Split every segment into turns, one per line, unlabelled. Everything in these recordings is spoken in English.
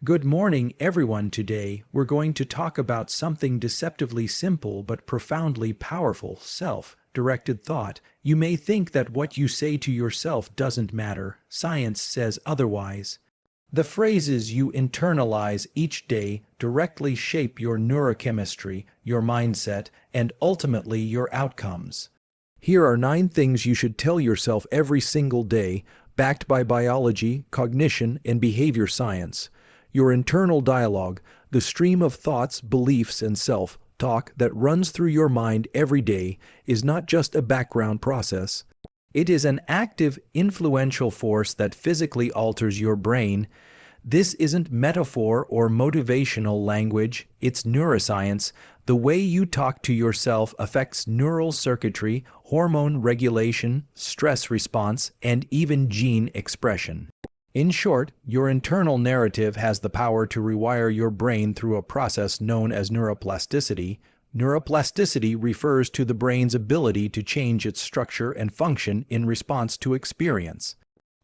Good morning, everyone. Today, we're going to talk about something deceptively simple but profoundly powerful: self-directed thought. You may think that what you say to yourself doesn't matter. Science says otherwise. The phrases you internalize each day directly shape your neurochemistry, your mindset, and ultimately your outcomes. Here are 9 things you should tell yourself every single day, backed by biology, cognition, and behavior science. Your internal dialogue, the stream of thoughts, beliefs, and self-talk that runs through your mind every day, is not just a background process. It is an active, influential force that physically alters your brain. This isn't metaphor or motivational language, it's neuroscience. The way you talk to yourself affects neural circuitry, hormone regulation, stress response, and even gene expression. In short, your internal narrative has the power to rewire your brain through a process known as neuroplasticity. Neuroplasticity refers to the brain's ability to change its structure and function in response to experience.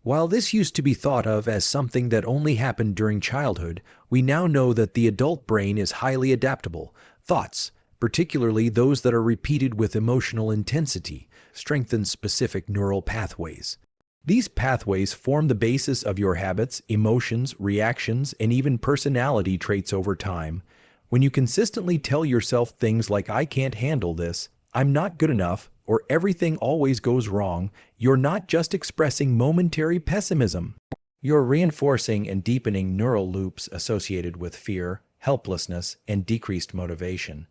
While this used to be thought of as something that only happened during childhood, we now know that the adult brain is highly adaptable. Thoughts, particularly those that are repeated with emotional intensity, strengthen specific neural pathways. These pathways form the basis of your habits, emotions, reactions, and even personality traits over time. When you consistently tell yourself things like "I can't handle this," "I'm not good enough," or "everything always goes wrong," you're not just expressing momentary pessimism. You're reinforcing and deepening neural loops associated with fear, helplessness, and decreased motivation.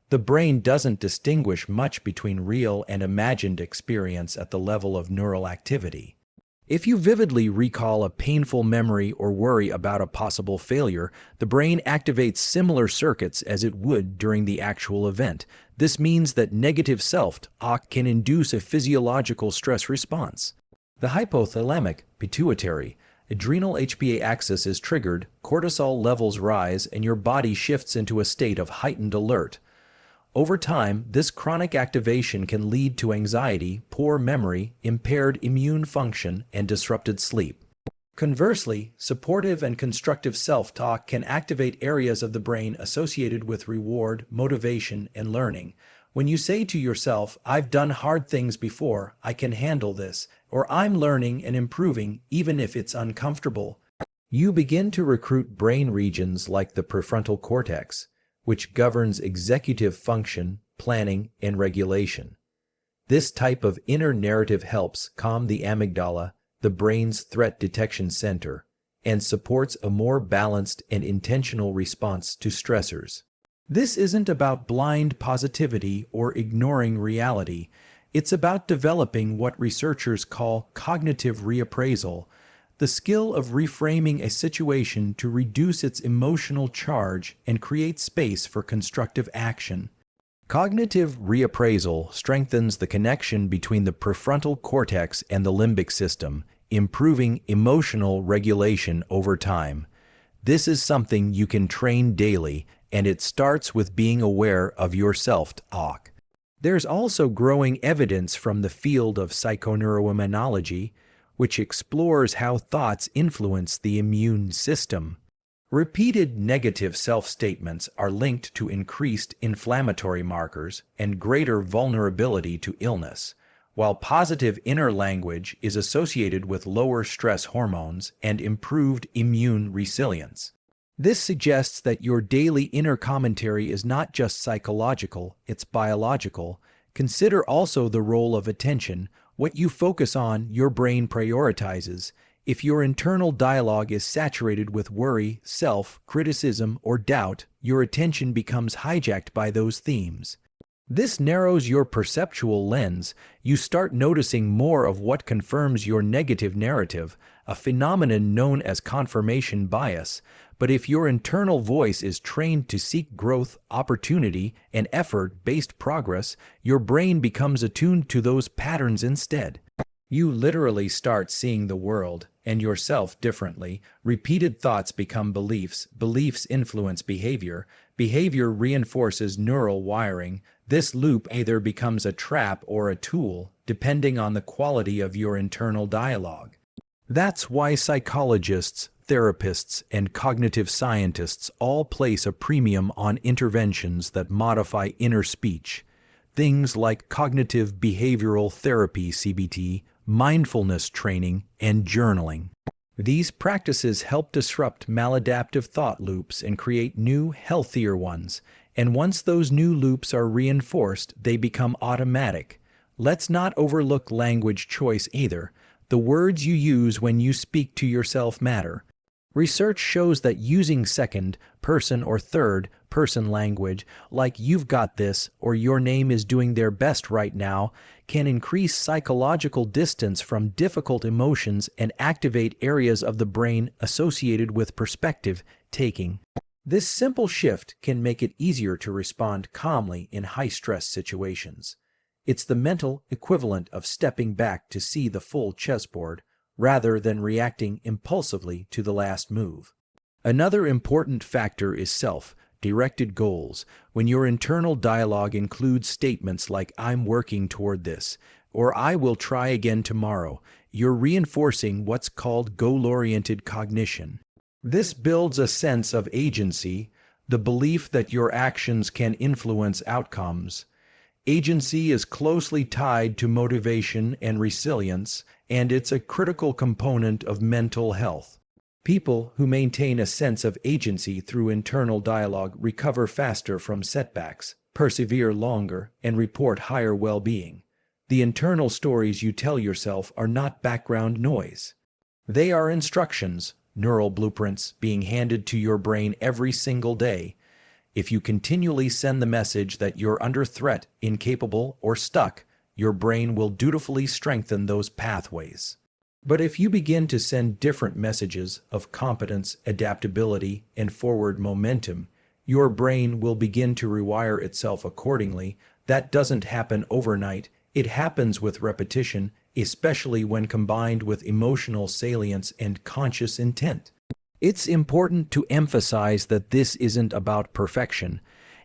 The brain doesn't distinguish much between real and imagined experience at the level of neural activity. If you vividly recall a painful memory or worry about a possible failure, the brain activates similar circuits as it would during the actual event. This means that negative self-talk can induce a physiological stress response. The hypothalamic, pituitary, adrenal HPA axis is triggered, cortisol levels rise, and your body shifts into a state of heightened alert. Over time, this chronic activation can lead to anxiety, poor memory, impaired immune function, and disrupted sleep. Conversely, supportive and constructive self-talk can activate areas of the brain associated with reward, motivation, and learning. When you say to yourself, "I've done hard things before, I can handle this," or "I'm learning and improving even if it's uncomfortable," you begin to recruit brain regions like the prefrontal cortex, which governs executive function, planning, and regulation. This type of inner narrative helps calm the amygdala, the brain's threat detection center, and supports a more balanced and intentional response to stressors. This isn't about blind positivity or ignoring reality. It's about developing what researchers call cognitive reappraisal, the skill of reframing a situation to reduce its emotional charge and create space for constructive action. Cognitive reappraisal strengthens the connection between the prefrontal cortex and the limbic system, improving emotional regulation over time. This is something you can train daily, and it starts with being aware of your self-talk. There's also growing evidence from the field of psychoneuroimmunology, which explores how thoughts influence the immune system. Repeated negative self-statements are linked to increased inflammatory markers and greater vulnerability to illness, while positive inner language is associated with lower stress hormones and improved immune resilience. This suggests that your daily inner commentary is not just psychological, it's biological. Consider also the role of attention. What you focus on, your brain prioritizes. If your internal dialogue is saturated with worry, self-criticism, or doubt, your attention becomes hijacked by those themes. This narrows your perceptual lens. You start noticing more of what confirms your negative narrative, a phenomenon known as confirmation bias. But if your internal voice is trained to seek growth, opportunity, and effort-based progress, your brain becomes attuned to those patterns instead. You literally start seeing the world and yourself differently. Repeated thoughts become beliefs. Beliefs influence behavior. Behavior reinforces neural wiring. This loop either becomes a trap or a tool, depending on the quality of your internal dialogue. That's why psychologists, therapists, and cognitive scientists all place a premium on interventions that modify inner speech. Things like cognitive behavioral therapy (CBT), mindfulness training, and journaling. These practices help disrupt maladaptive thought loops and create new, healthier ones. And once those new loops are reinforced, they become automatic. Let's not overlook language choice either. The words you use when you speak to yourself matter. Research shows that using second-person or third-person language, like "you've got this" or "your name is doing their best right now," can increase psychological distance from difficult emotions and activate areas of the brain associated with perspective taking. This simple shift can make it easier to respond calmly in high-stress situations. It's the mental equivalent of stepping back to see the full chessboard, rather than reacting impulsively to the last move. Another important factor is self-directed goals. When your internal dialogue includes statements like "I'm working toward this" or "I will try again tomorrow," you're reinforcing what's called goal-oriented cognition. This builds a sense of agency, the belief that your actions can influence outcomes. Agency is closely tied to motivation and resilience, and it's a critical component of mental health. People who maintain a sense of agency through internal dialogue recover faster from setbacks, persevere longer, and report higher well-being. The internal stories you tell yourself are not background noise. They are instructions, neural blueprints being handed to your brain every single day. If you continually send the message that you're under threat, incapable, or stuck, your brain will dutifully strengthen those pathways. But if you begin to send different messages of competence, adaptability, and forward momentum, your brain will begin to rewire itself accordingly. That doesn't happen overnight. It happens with repetition, especially when combined with emotional salience and conscious intent. It's important to emphasize that this isn't about perfection.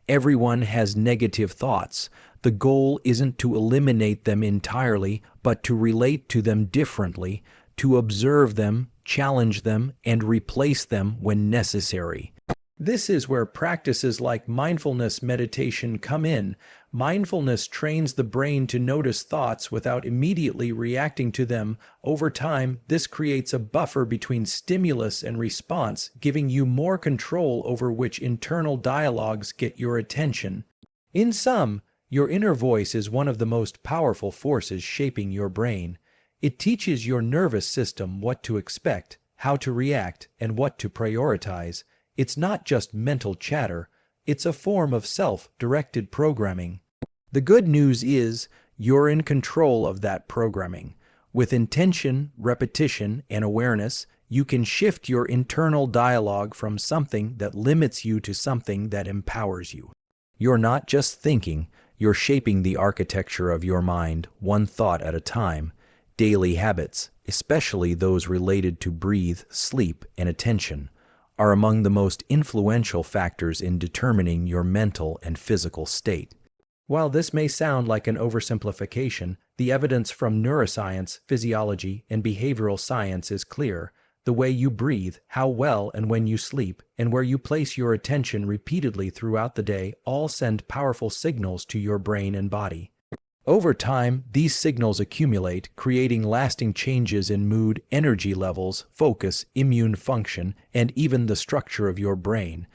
Everyone has negative thoughts. The goal isn't to eliminate them entirely, but to relate to them differently, to observe them, challenge them, and replace them when necessary. This is where practices like mindfulness meditation come in. Mindfulness trains the brain to notice thoughts without immediately reacting to them. Over time, this creates a buffer between stimulus and response, giving you more control over which internal dialogues get your attention. In sum, your inner voice is one of the most powerful forces shaping your brain. It teaches your nervous system what to expect, how to react, and what to prioritize. It's not just mental chatter, it's a form of self-directed programming. The good news is you're in control of that programming. With intention, repetition, and awareness, you can shift your internal dialogue from something that limits you to something that empowers you. You're not just thinking, you're shaping the architecture of your mind, one thought at a time. Daily habits, especially those related to breathe, sleep, and attention, are among the most influential factors in determining your mental and physical state. While this may sound like an oversimplification, the evidence from neuroscience, physiology, and behavioral science is clear. The way you breathe, how well and when you sleep, and where you place your attention repeatedly throughout the day all send powerful signals to your brain and body. Over time, these signals accumulate, creating lasting changes in mood, energy levels, focus, immune function, and even the structure of your brain.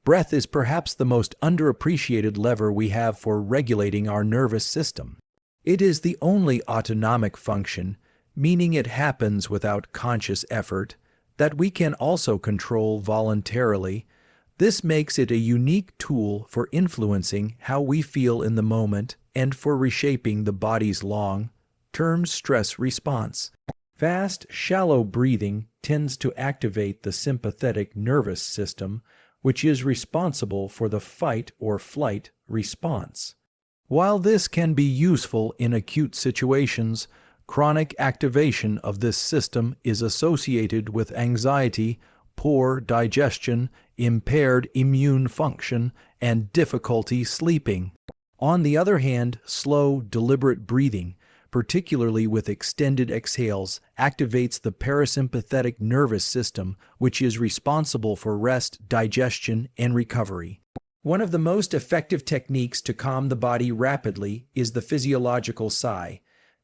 Breath is perhaps the most underappreciated lever we have for regulating our nervous system. It is the only autonomic function, meaning it happens without conscious effort, that we can also control voluntarily. This makes it a unique tool for influencing how we feel in the moment and for reshaping the body's long-term stress response. Fast, shallow breathing tends to activate the sympathetic nervous system, which is responsible for the fight or flight response. While this can be useful in acute situations, chronic activation of this system is associated with anxiety, poor digestion, impaired immune function, and difficulty sleeping. On the other hand, slow, deliberate breathing, particularly with extended exhales, activates the parasympathetic nervous system, which is responsible for rest, digestion, and recovery. One of the most effective techniques to calm the body rapidly is the physiological sigh.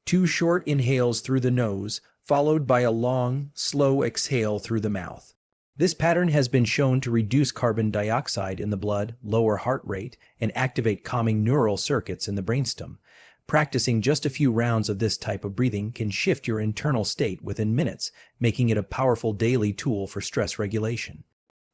2 short inhales through the nose, followed by a long, slow exhale through the mouth. This pattern has been shown to reduce carbon dioxide in the blood, lower heart rate, and activate calming neural circuits in the brainstem. Practicing just a few rounds of this type of breathing can shift your internal state within minutes, making it a powerful daily tool for stress regulation.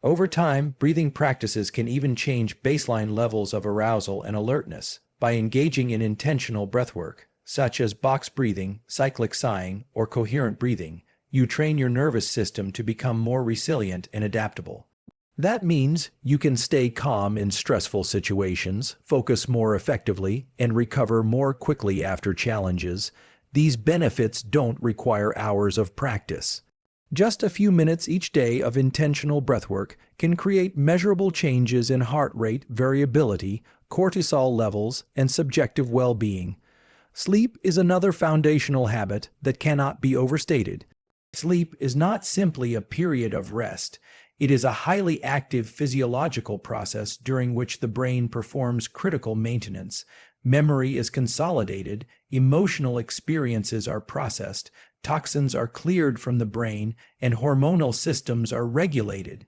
Over time, breathing practices can even change baseline levels of arousal and alertness. By engaging in intentional breathwork, such as box breathing, cyclic sighing, or coherent breathing, you train your nervous system to become more resilient and adaptable. That means you can stay calm in stressful situations, focus more effectively, and recover more quickly after challenges. These benefits don't require hours of practice. Just a few minutes each day of intentional breathwork can create measurable changes in heart rate variability, cortisol levels, and subjective well-being. Sleep is another foundational habit that cannot be overstated. Sleep is not simply a period of rest. It is a highly active physiological process during which the brain performs critical maintenance. Memory is consolidated, emotional experiences are processed, toxins are cleared from the brain, and hormonal systems are regulated.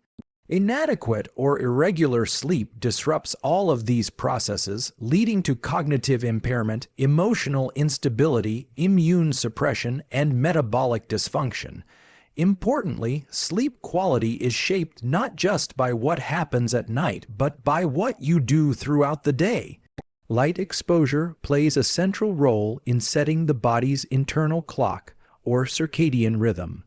Inadequate or irregular sleep disrupts all of these processes, leading to cognitive impairment, emotional instability, immune suppression, and metabolic dysfunction. Importantly, sleep quality is shaped not just by what happens at night, but by what you do throughout the day. Light exposure plays a central role in setting the body's internal clock, or circadian rhythm.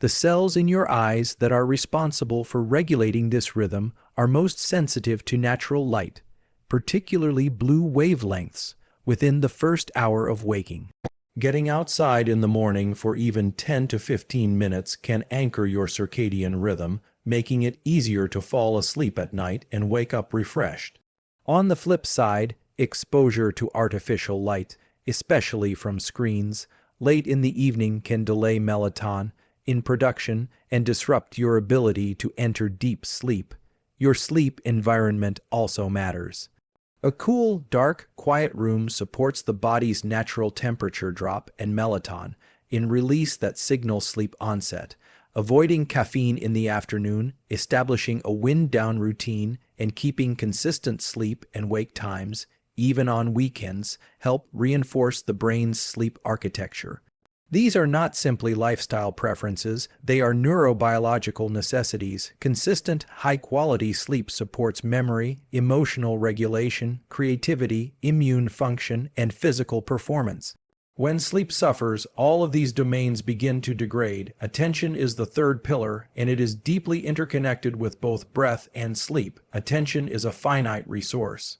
The cells in your eyes that are responsible for regulating this rhythm are most sensitive to natural light, particularly blue wavelengths, within the first hour of waking. Getting outside in the morning for even 10 to 15 minutes can anchor your circadian rhythm, making it easier to fall asleep at night and wake up refreshed. On the flip side, exposure to artificial light, especially from screens, late in the evening can delay melatonin in production and disrupt your ability to enter deep sleep. Your sleep environment also matters. A cool, dark, quiet room supports the body's natural temperature drop and melatonin in release that signals sleep onset. Avoiding caffeine in the afternoon, establishing a wind-down routine, and keeping consistent sleep and wake times, even on weekends, help reinforce the brain's sleep architecture. These are not simply lifestyle preferences, they are neurobiological necessities. Consistent, high-quality sleep supports memory, emotional regulation, creativity, immune function, and physical performance. When sleep suffers, all of these domains begin to degrade. Attention is the third pillar, and it is deeply interconnected with both breath and sleep. Attention is a finite resource.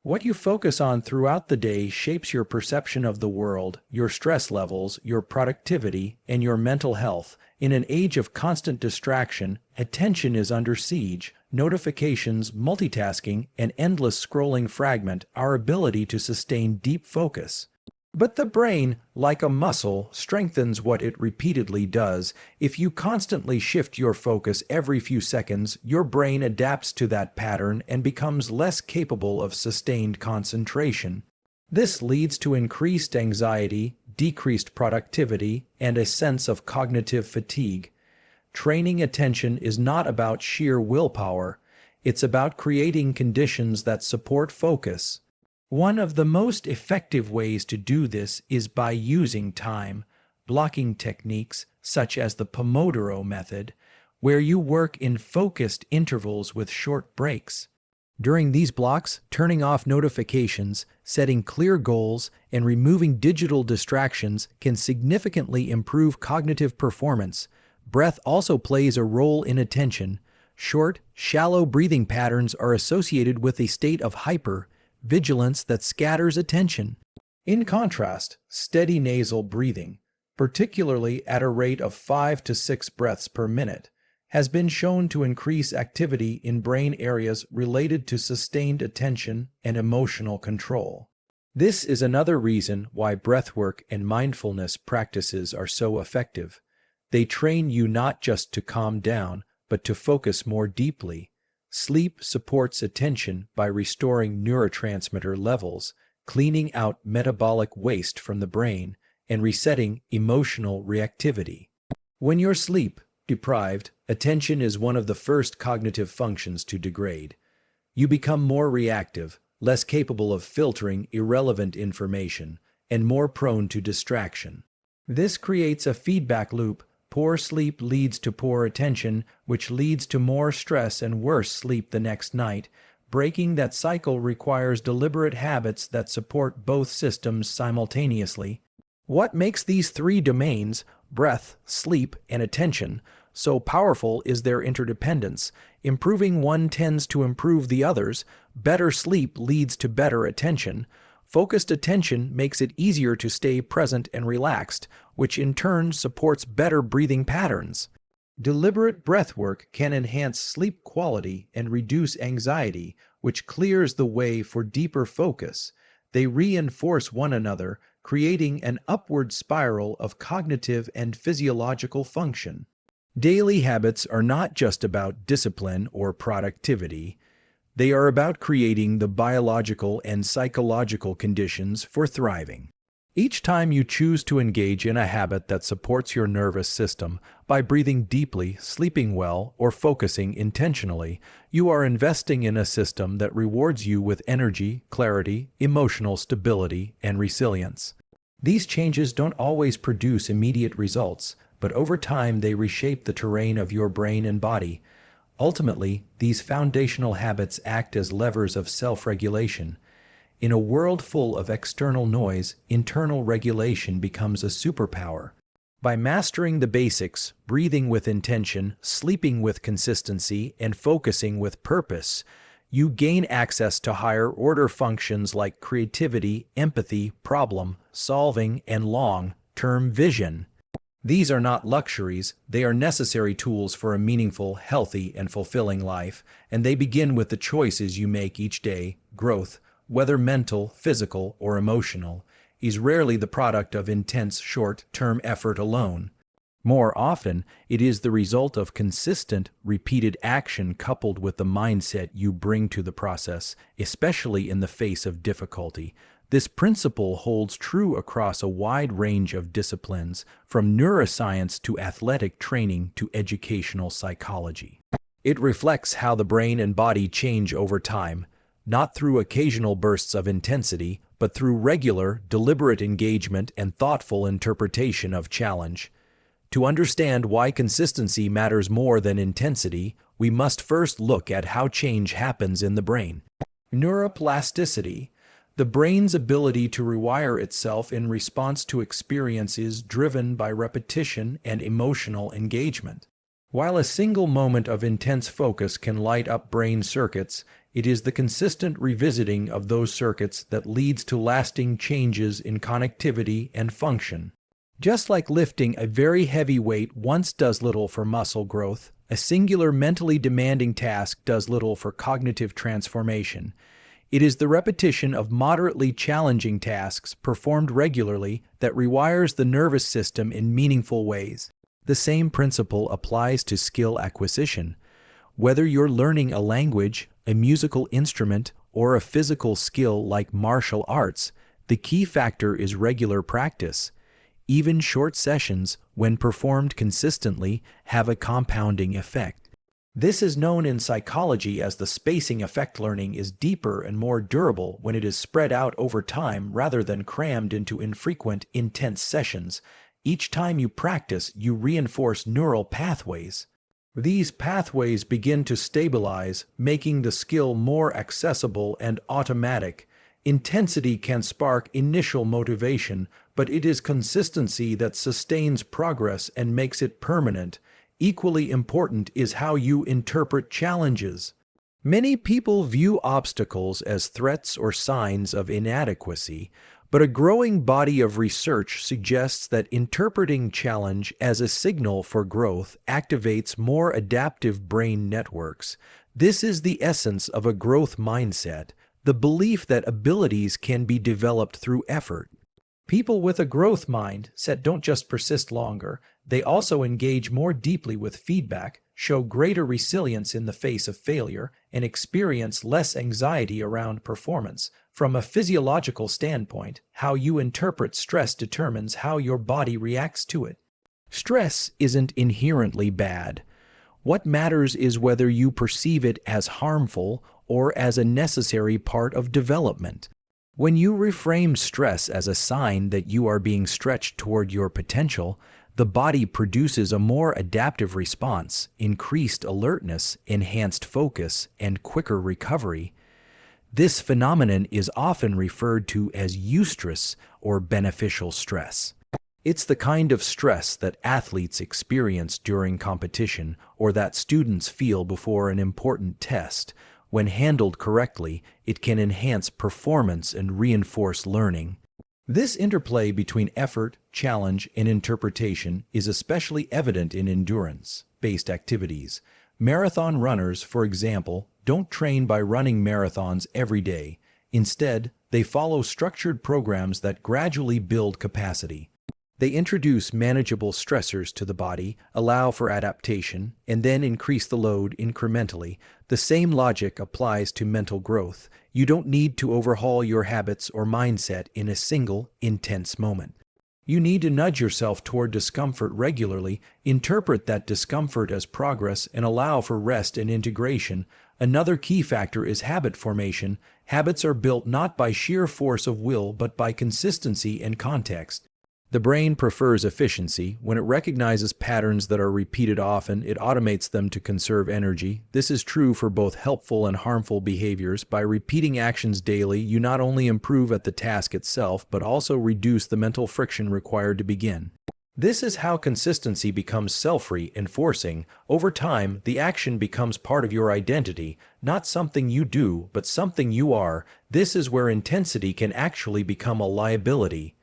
What you focus on throughout the day shapes your perception of the world, your stress levels, your productivity, and your mental health. In an age of constant distraction, attention is under siege. Notifications, multitasking, and endless scrolling fragment our ability to sustain deep focus. But the brain, like a muscle, strengthens what it repeatedly does. If you constantly shift your focus every few seconds, your brain adapts to that pattern and becomes less capable of sustained concentration. This leads to increased anxiety, decreased productivity, and a sense of cognitive fatigue. Training attention is not about sheer willpower. It's about creating conditions that support focus. One of the most effective ways to do this is by using time blocking techniques such as the Pomodoro method, where you work in focused intervals with short breaks. During these blocks, turning off notifications, setting clear goals, and removing digital distractions can significantly improve cognitive performance. Breath also plays a role in attention. Short, shallow breathing patterns are associated with a state of vigilance that scatters attention. In contrast, steady nasal breathing, particularly at a rate of 5 to 6 breaths per minute, has been shown to increase activity in brain areas related to sustained attention and emotional control. This is another reason why breathwork and mindfulness practices are so effective. They train you not just to calm down, but to focus more deeply. Sleep supports attention by restoring neurotransmitter levels, cleaning out metabolic waste from the brain, and resetting emotional reactivity. When you're sleep deprived, attention is one of the first cognitive functions to degrade. You become more reactive, less capable of filtering irrelevant information, and more prone to distraction. This creates a feedback loop. Poor sleep leads to poor attention, which leads to more stress and worse sleep the next night. Breaking that cycle requires deliberate habits that support both systems simultaneously. What makes these three domains, breath, sleep, and attention, so powerful is their interdependence. Improving one tends to improve the others. Better sleep leads to better attention. Focused attention makes it easier to stay present and relaxed, which in turn supports better breathing patterns. Deliberate breathwork can enhance sleep quality and reduce anxiety, which clears the way for deeper focus. They reinforce one another, creating an upward spiral of cognitive and physiological function. Daily habits are not just about discipline or productivity. They are about creating the biological and psychological conditions for thriving. Each time you choose to engage in a habit that supports your nervous system by breathing deeply, sleeping well, or focusing intentionally, you are investing in a system that rewards you with energy, clarity, emotional stability, and resilience. These changes don't always produce immediate results, but over time they reshape the terrain of your brain and body. Ultimately, these foundational habits act as levers of self-regulation. In a world full of external noise, internal regulation becomes a superpower. By mastering the basics, breathing with intention, sleeping with consistency, and focusing with purpose, you gain access to higher-order functions like creativity, empathy, problem-solving, and long-term vision. These are not luxuries, they are necessary tools for a meaningful, healthy, and fulfilling life, and they begin with the choices you make each day. Growth, whether mental, physical, or emotional, is rarely the product of intense short-term effort alone. More often, it is the result of consistent, repeated action coupled with the mindset you bring to the process, especially in the face of difficulty. This principle holds true across a wide range of disciplines, from neuroscience to athletic training to educational psychology. It reflects how the brain and body change over time, not through occasional bursts of intensity, but through regular, deliberate engagement and thoughtful interpretation of challenge. To understand why consistency matters more than intensity, we must first look at how change happens in the brain. Neuroplasticity, the brain's ability to rewire itself in response to experiences driven by repetition and emotional engagement. While a single moment of intense focus can light up brain circuits, it is the consistent revisiting of those circuits that leads to lasting changes in connectivity and function. Just like lifting a very heavy weight once does little for muscle growth, a singular mentally demanding task does little for cognitive transformation. It is the repetition of moderately challenging tasks performed regularly that rewires the nervous system in meaningful ways. The same principle applies to skill acquisition. Whether you're learning a language, a musical instrument, or a physical skill like martial arts, the key factor is regular practice. Even short sessions, when performed consistently, have a compounding effect. This is known in psychology as the spacing effect. Learning is deeper and more durable when it is spread out over time rather than crammed into infrequent, intense sessions. Each time you practice, you reinforce neural pathways. These pathways begin to stabilize, making the skill more accessible and automatic. Intensity can spark initial motivation, but it is consistency that sustains progress and makes it permanent. Equally important is how you interpret challenges. Many people view obstacles as threats or signs of inadequacy, but a growing body of research suggests that interpreting challenge as a signal for growth activates more adaptive brain networks. This is the essence of a growth mindset. the belief that abilities can be developed through effort. People with a growth mindset don't just persist longer, they also engage more deeply with feedback, show greater resilience in the face of failure, and experience less anxiety around performance. From a physiological standpoint, how you interpret stress determines how your body reacts to it. Stress isn't inherently bad. What matters is whether you perceive it as harmful or as a necessary part of development. When you reframe stress as a sign that you are being stretched toward your potential, the body produces a more adaptive response, increased alertness, enhanced focus, and quicker recovery. This phenomenon is often referred to as eustress or beneficial stress. It's the kind of stress that athletes experience during competition or that students feel before an important test. When handled correctly, it can enhance performance and reinforce learning. This interplay between effort, challenge, and interpretation is especially evident in endurance-based activities. Marathon runners, for example, don't train by running marathons every day. Instead, they follow structured programs that gradually build capacity. They introduce manageable stressors to the body, allow for adaptation, and then increase the load incrementally. The same logic applies to mental growth. You don't need to overhaul your habits or mindset in a single, intense moment. You need to nudge yourself toward discomfort regularly, interpret that discomfort as progress, and allow for rest and integration. Another key factor is habit formation. Habits are built not by sheer force of will, but by consistency and context. The brain prefers efficiency. When it recognizes patterns that are repeated often, it automates them to conserve energy. This is true for both helpful and harmful behaviors. By repeating actions daily, you not only improve at the task itself, but also reduce the mental friction required to begin. This is how consistency becomes self-reinforcing. Over time, the action becomes part of your identity, not something you do, but something you are. This is where intensity can actually become a liability.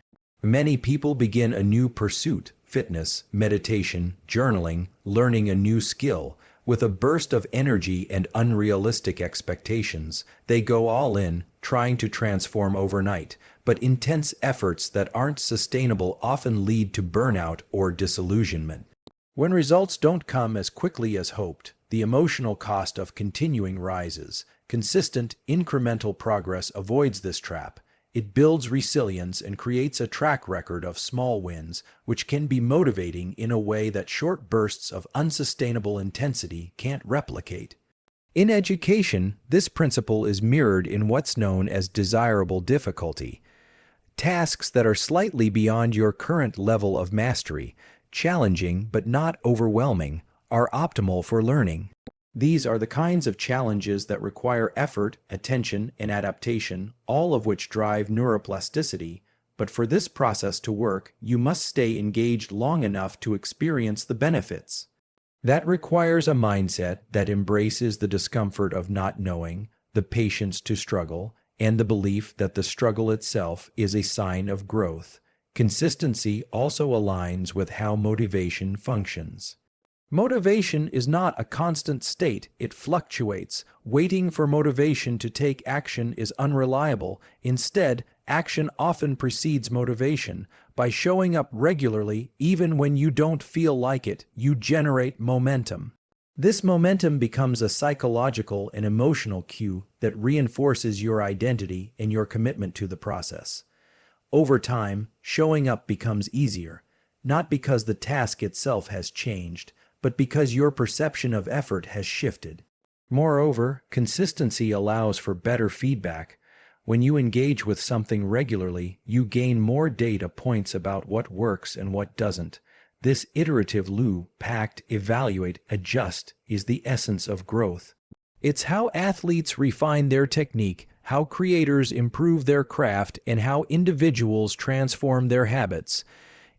Many people begin a new pursuit, fitness, meditation, journaling, learning a new skill. With a burst of energy and unrealistic expectations, they go all in, trying to transform overnight. But intense efforts that aren't sustainable often lead to burnout or disillusionment. When results don't come as quickly as hoped, the emotional cost of continuing rises. Consistent, incremental progress avoids this trap. It builds resilience and creates a track record of small wins, which can be motivating in a way that short bursts of unsustainable intensity can't replicate. In education, this principle is mirrored in what's known as desirable difficulty. Tasks that are slightly beyond your current level of mastery, challenging but not overwhelming, are optimal for learning. These are the kinds of challenges that require effort, attention, and adaptation, all of which drive neuroplasticity. But for this process to work, you must stay engaged long enough to experience the benefits. That requires a mindset that embraces the discomfort of not knowing, the patience to struggle, and the belief that the struggle itself is a sign of growth. Consistency also aligns with how motivation functions. Motivation is not a constant state, it fluctuates. Waiting for motivation to take action is unreliable. Instead, action often precedes motivation. By showing up regularly, even when you don't feel like it, you generate momentum. This momentum becomes a psychological and emotional cue that reinforces your identity and your commitment to the process. Over time, showing up becomes easier, not because the task itself has changed, but because your perception of effort has shifted. Moreover, consistency allows for better feedback. When you engage with something regularly, you gain more data points about what works and what doesn't. This iterative loop, pact, evaluate, adjust, is the essence of growth. It's how athletes refine their technique, how creators improve their craft, and how individuals transform their habits.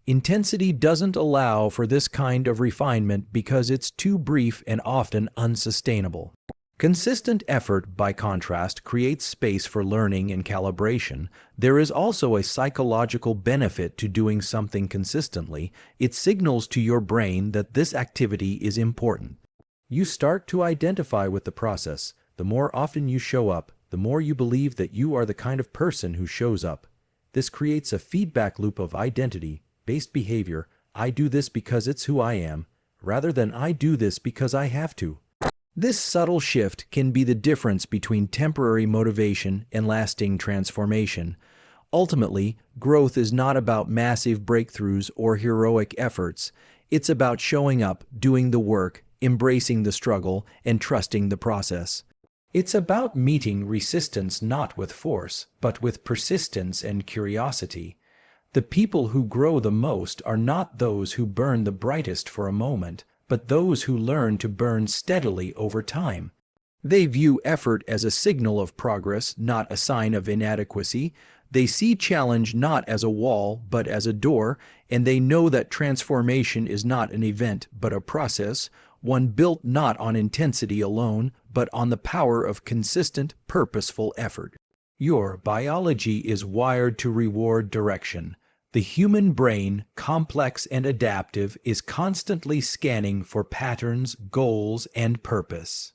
Intensity doesn't allow for this kind of refinement because it's too brief and often unsustainable. Consistent effort, by contrast, creates space for learning and calibration. There is also a psychological benefit to doing something consistently. It signals to your brain that this activity is important. You start to identify with the process. The more often you show up, the the more you believe that you are the kind of person who shows up. This creates a feedback loop of identity-based behavior. I do this because it's who I am, rather than I do this because I have to. This subtle shift can be the difference between temporary motivation and lasting transformation. Ultimately, growth is not about massive breakthroughs or heroic efforts. It's about showing up, doing the work, embracing the struggle, and trusting the process. It's about meeting resistance not with force, but with persistence and curiosity. The people who grow the most are not those who burn the brightest for a moment, but those who learn to burn steadily over time. They view effort as a signal of progress, not a sign of inadequacy. They see challenge not as a wall, but as a door, and they know that transformation is not an event, but a process, one built not on intensity alone, but on the power of consistent, purposeful effort. Your biology is wired to reward direction. The human brain, complex and adaptive, is constantly scanning for patterns, goals, and purpose.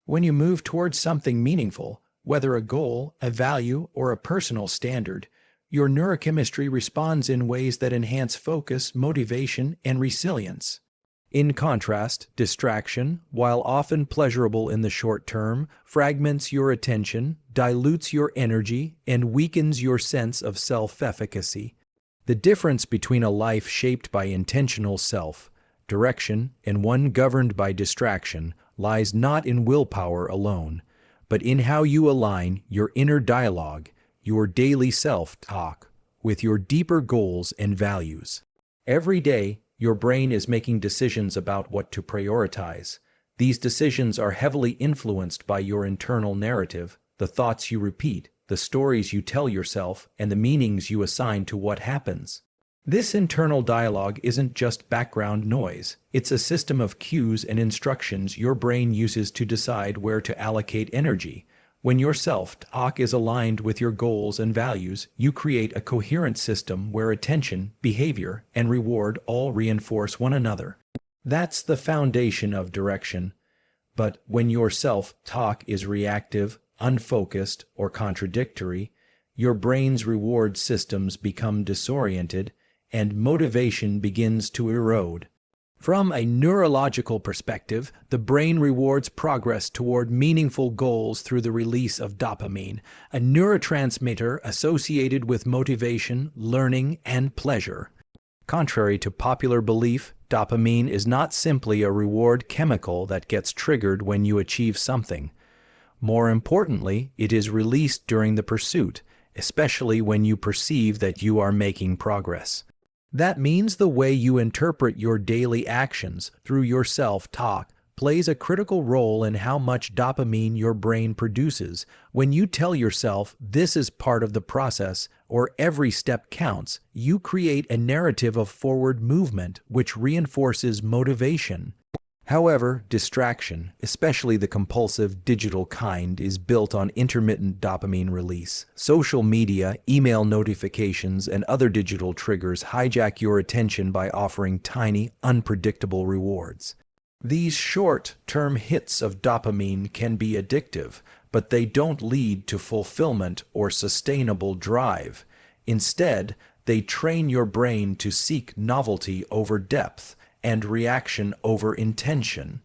When you move towards something meaningful, whether a goal, a value, or a personal standard, your neurochemistry responds in ways that enhance focus, motivation, and resilience. In contrast, distraction, while often pleasurable in the short term, fragments your attention, dilutes your energy, and weakens your sense of self-efficacy. The difference between a life shaped by intentional self-direction and one governed by distraction lies not in willpower alone, but in how you align your inner dialogue, your daily self-talk, with your deeper goals and values. Every day, your brain is making decisions about what to prioritize. These decisions are heavily influenced by your internal narrative, the thoughts you repeat, the stories you tell yourself, and the meanings you assign to what happens. This internal dialogue isn't just background noise. It's a system of cues and instructions your brain uses to decide where to allocate energy. When your self-talk is aligned with your goals and values, you create a coherent system where attention, behavior, and reward all reinforce one another. That's the foundation of direction. But when your self-talk is reactive, unfocused, or contradictory, your brain's reward systems become disoriented, and motivation begins to erode. From a neurological perspective, the brain rewards progress toward meaningful goals through the release of dopamine, a neurotransmitter associated with motivation, learning, and pleasure. Contrary to popular belief, dopamine is not simply a reward chemical that gets triggered when you achieve something. More importantly, it is released during the pursuit, especially when you perceive that you are making progress. That means the way you interpret your daily actions through your self-talk plays a critical role in how much dopamine your brain produces. When you tell yourself this is part of the process or every step counts, you create a narrative of forward movement which reinforces motivation. However, distraction, especially the compulsive digital kind, is built on intermittent dopamine release. Social media, email notifications, and other digital triggers hijack your attention by offering tiny, unpredictable rewards. These short-term hits of dopamine can be addictive, but they don't lead to fulfillment or sustainable drive. Instead, they train your brain to seek novelty over depth and reaction over intention.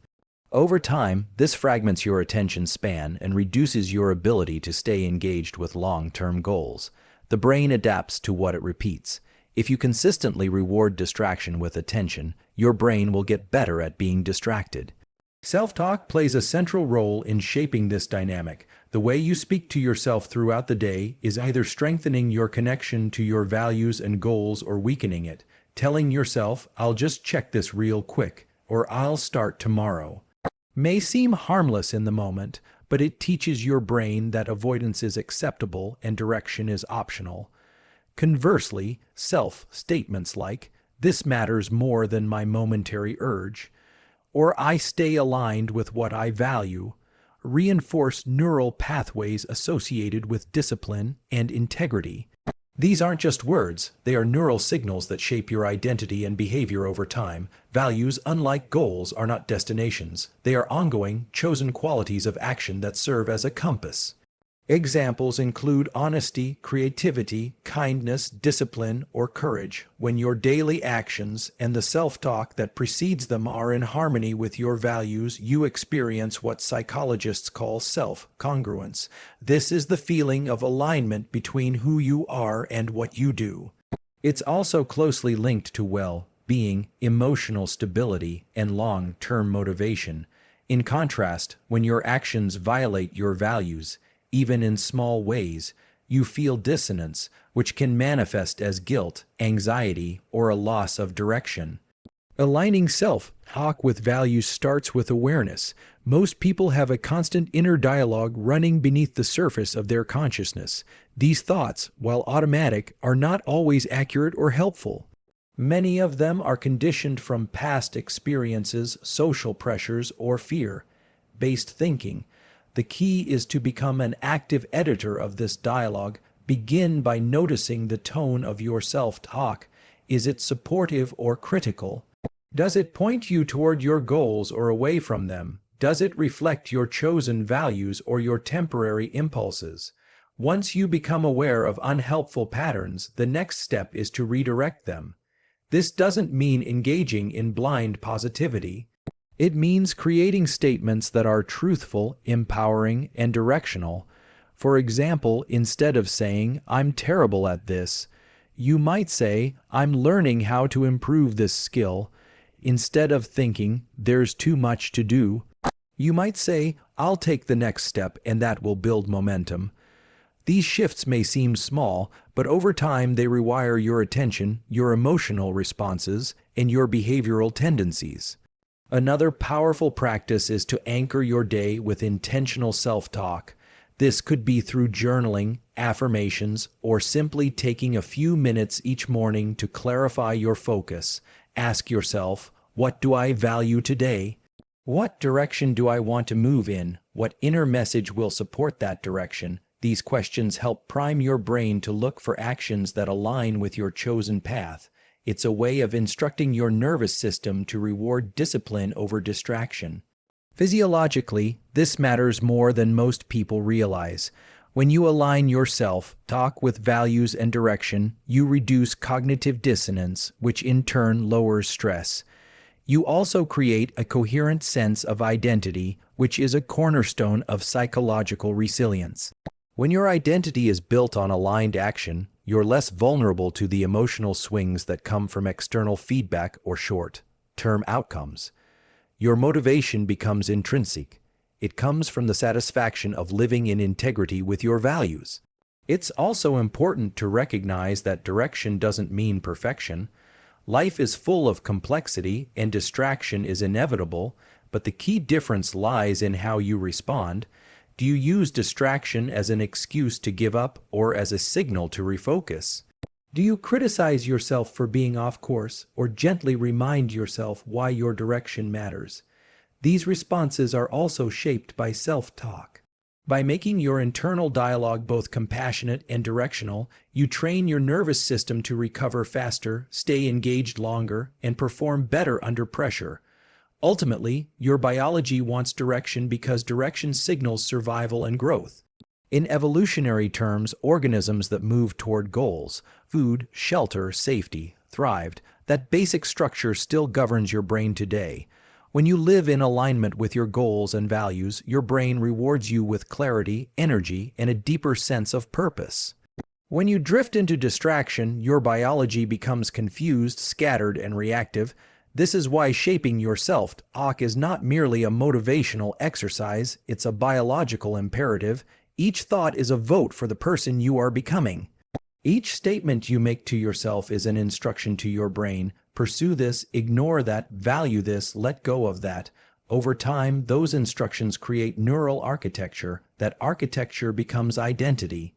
Over time, this fragments your attention span and reduces your ability to stay engaged with long-term goals. The brain adapts to what it repeats. If you consistently reward distraction with attention, your brain will get better at being distracted. Self-talk plays a central role in shaping this dynamic. The way you speak to yourself throughout the day is either strengthening your connection to your values and goals or weakening it. Telling yourself, "I'll just check this real quick," or "I'll start tomorrow," may seem harmless in the moment, but it teaches your brain that avoidance is acceptable and direction is optional. Conversely, self-statements like, "This matters more than my momentary urge," or "I stay aligned with what I value," reinforce neural pathways associated with discipline and integrity. These aren't just words, they are neural signals that shape your identity and behavior over time. Values, unlike goals, are not destinations. They are ongoing, chosen qualities of action that serve as a compass. Examples include honesty, creativity, kindness, discipline, or courage. When your daily actions and the self-talk that precedes them are in harmony with your values, you experience what psychologists call self-congruence. This is the feeling of alignment between who you are and what you do. It's also closely linked to well-being, emotional stability, and long-term motivation. In contrast, when your actions violate your values, even in small ways, you feel dissonance, which can manifest as guilt, anxiety, or a loss of direction. Aligning self-talk with values starts with awareness. Most people have a constant inner dialogue running beneath the surface of their consciousness. These thoughts, while automatic, are not always accurate or helpful. Many of them are conditioned from past experiences, social pressures, or fear-based thinking. The key is to become an active editor of this dialogue. Begin by noticing the tone of your self-talk. Is it supportive or critical? Does it point you toward your goals or away from them? Does it reflect your chosen values or your temporary impulses? Once you become aware of unhelpful patterns, the next step is to redirect them. This doesn't mean engaging in blind positivity. It means creating statements that are truthful, empowering, and directional. For example, instead of saying, "I'm terrible at this," you might say, "I'm learning how to improve this skill." Instead of thinking, "There's too much to do," you might say, "I'll take the next step and that will build momentum." These shifts may seem small, but over time they rewire your attention, your emotional responses, and your behavioral tendencies. Another powerful practice is to anchor your day with intentional self-talk. This could be through journaling, affirmations, or simply taking a few minutes each morning to clarify your focus. Ask yourself, what do I value today? What direction do I want to move in? What inner message will support that direction? These questions help prime your brain to look for actions that align with your chosen path. It's a way of instructing your nervous system to reward discipline over distraction. Physiologically, this matters more than most people realize. When you align your self-talk with values and direction, you reduce cognitive dissonance, which in turn lowers stress. You also create a coherent sense of identity, which is a cornerstone of psychological resilience. When your identity is built on aligned action, you're less vulnerable to the emotional swings that come from external feedback or short-term outcomes. Your motivation becomes intrinsic. It comes from the satisfaction of living in integrity with your values. It's also important to recognize that direction doesn't mean perfection. Life is full of complexity and distraction is inevitable, but the key difference lies in how you respond. Do you use distraction as an excuse to give up or as a signal to refocus? Do you criticize yourself for being off course or gently remind yourself why your direction matters? These responses are also shaped by self-talk. By making your internal dialogue both compassionate and directional, you train your nervous system to recover faster, stay engaged longer, and perform better under pressure. Ultimately, your biology wants direction because direction signals survival and growth. In evolutionary terms, organisms that move toward goals, food, shelter, safety, thrived. That basic structure still governs your brain today. When you live in alignment with your goals and values, your brain rewards you with clarity, energy, and a deeper sense of purpose. When you drift into distraction, your biology becomes confused, scattered, and reactive. This is why shaping your self-talk is not merely a motivational exercise, it's a biological imperative. Each thought is a vote for the person you are becoming. Each statement you make to yourself is an instruction to your brain. Pursue this, ignore that, value this, let go of that. Over time, those instructions create neural architecture. That architecture becomes identity.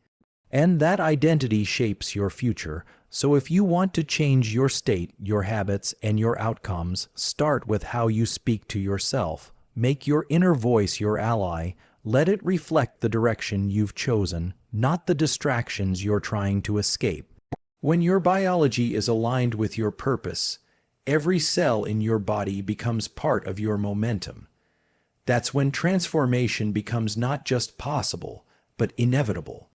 And that identity shapes your future. So if you want to change your state, your habits, and your outcomes, start with how you speak to yourself. Make your inner voice your ally. Let it reflect the direction you've chosen, not the distractions you're trying to escape. When your biology is aligned with your purpose, every cell in your body becomes part of your momentum. That's when transformation becomes not just possible, but inevitable.